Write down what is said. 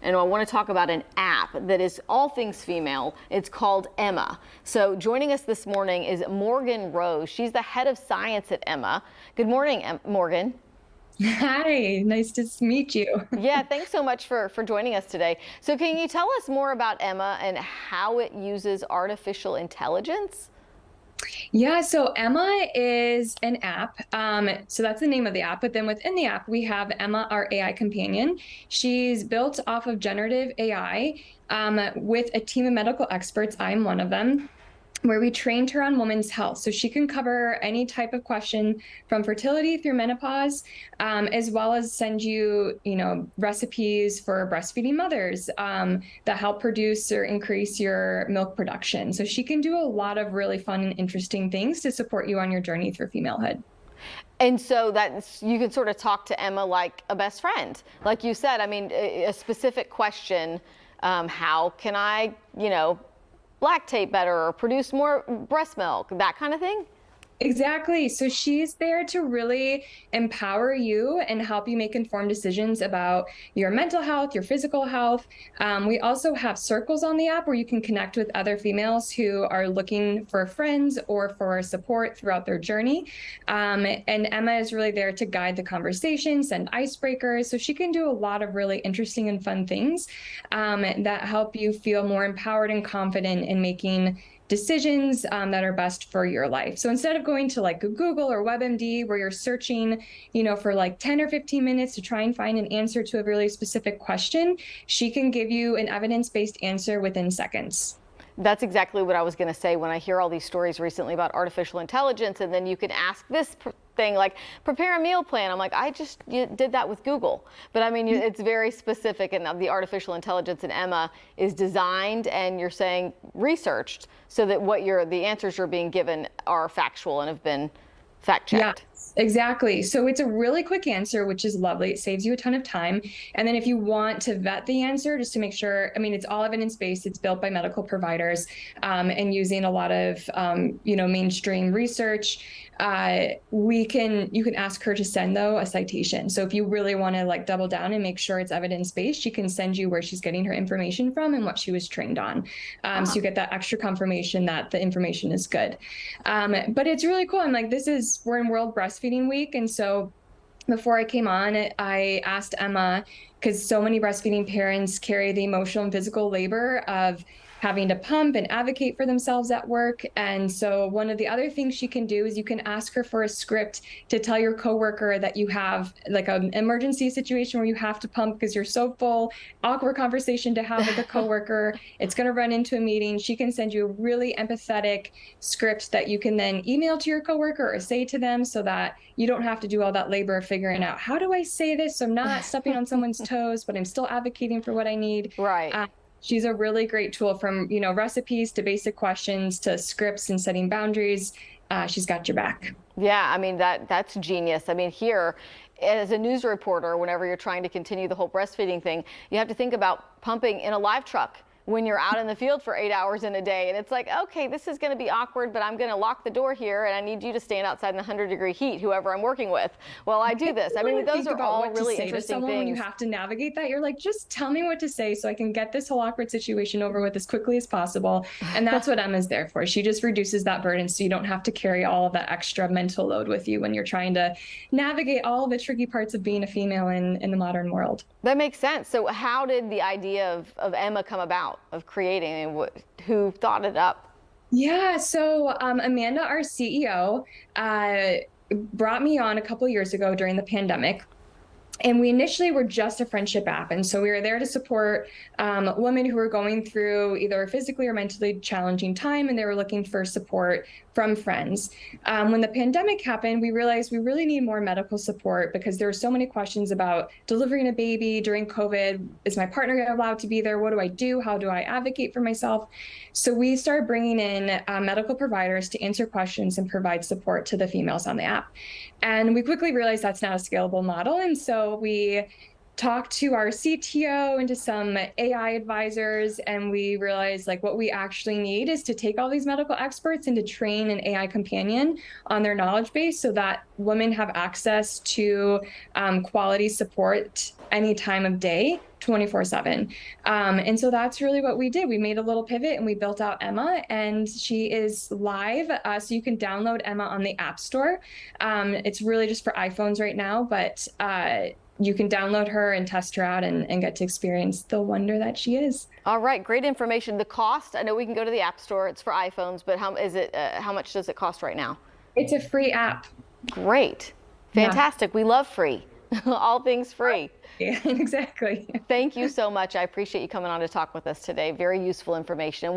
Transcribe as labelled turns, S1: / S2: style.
S1: and I want to talk about an app that is all things female. It's called Emma. So joining us this morning is Morgan Rose. She's the head of science at Emma. Good morning, Morgan.
S2: Hi, nice to meet you.
S1: Yeah, thanks so much for joining us today. So can you tell us more about Emma and how it uses artificial intelligence?
S2: Yeah, so Emma is an app. So that's the name of the app. But then within the app, we have Emma, our AI companion. She's built off of generative AI with a team of medical experts. I'm one of them, where we trained her on women's health. So she can cover any type of question from fertility through menopause, as well as send you, recipes for breastfeeding mothers that help produce or increase your milk production. So she can do a lot of really fun and interesting things to support you on your journey through femalehood.
S1: And so that you can sort of talk to Emma like a best friend. Like you said, I mean, a specific question, how can I, lactate better or produce more breast milk, that kind of thing?
S2: Exactly. So she's there to really empower you and help you make informed decisions about your mental health, your physical health. We also have circles on the app where you can connect with other females who are looking for friends or for support throughout their journey. And Emma is really there to guide the conversation, send icebreakers. So she can do a lot of really interesting and fun things that help you feel more empowered and confident in making decisions that are best for your life. So instead of going to like Google or WebMD where you're searching, for like 10 or 15 minutes to try and find an answer to a really specific question, she can give you an evidence-based answer within seconds.
S1: That's exactly what I was going to say when I hear all these stories recently about artificial intelligence, and then you can ask this thing like prepare a meal plan. I'm like, I just did that with Google. But I mean, it's very specific, and the artificial intelligence in Emma is designed, and you're saying researched, so that the answers you're being given are factual and have been fact checked.
S2: Yeah. Exactly. So it's a really quick answer, which is lovely. It saves you a ton of time. And then if you want to vet the answer, just to make sure, I mean, it's all evidence-based. It's built by medical providers and using a lot of, mainstream research. You can ask her to send, though, a citation. So if you really want to like double down and make sure it's evidence-based, she can send you where she's getting her information from and what she was trained on. So you get that extra confirmation that the information is good. But it's really cool. I'm like, we're in World Breastfeeding Week. And so before I came on, I asked Emma, because so many breastfeeding parents carry the emotional and physical labor of having to pump and advocate for themselves at work. And so one of the other things she can do is you can ask her for a script to tell your coworker that you have like an emergency situation where you have to pump because you're so full, awkward conversation to have with a coworker. It's going to run into a meeting. She can send you a really empathetic script that you can then email to your coworker or say to them, so that you don't have to do all that labor of figuring out, how do I say this so I'm not stepping on someone's toes, but I'm still advocating for what I need.
S1: Right.
S2: She's a really great tool, from, recipes to basic questions to scripts and setting boundaries. She's got your back.
S1: Yeah, I mean, that's genius. I mean, here, as a news reporter, whenever you're trying to continue the whole breastfeeding thing, you have to think about pumping in a live truck when you're out in the field for 8 hours in a day. And it's like, okay, this is going to be awkward, but I'm going to lock the door here, and I need you to stand outside in the 100-degree heat, whoever I'm working with, while I do this. I mean, those are all really interesting things.
S2: When you have to navigate that, you're like, just tell me what to say so I can get this whole awkward situation over with as quickly as possible. And that's what Emma's there for. She just reduces that burden so you don't have to carry all of that extra mental load with you when you're trying to navigate all the tricky parts of being a female in the modern world.
S1: That makes sense. So how did the idea of Emma come about, of creating, and who thought it up?
S2: Yeah, so Amanda, our CEO, brought me on a couple years ago during the pandemic. And we initially were just a friendship app. And so we were there to support women who were going through either a physically or mentally challenging time, and they were looking for support from friends. When the pandemic happened, we realized we really need more medical support because there were so many questions about delivering a baby during COVID. Is my partner allowed to be there? What do I do? How do I advocate for myself? So we started bringing in medical providers to answer questions and provide support to the females on the app. And we quickly realized that's not a scalable model. And so we talked to our CTO and to some AI advisors, and we realized like what we actually need is to take all these medical experts and to train an AI companion on their knowledge base so that women have access to quality support any time of day, 24/7. And so that's really what we did. We made a little pivot and we built out Emma, and she is live. So you can download Emma on the App Store. It's really just for iPhones right now, but you can download her and test her out and get to experience the wonder that she is.
S1: All right, great information. The cost, I know we can go to the App Store. It's for iPhones, but how much does it cost right now?
S2: It's a free app.
S1: Great. Fantastic. Yeah. We love free. All things free.
S2: Yeah, exactly.
S1: Thank you so much. I appreciate you coming on to talk with us today. Very useful information.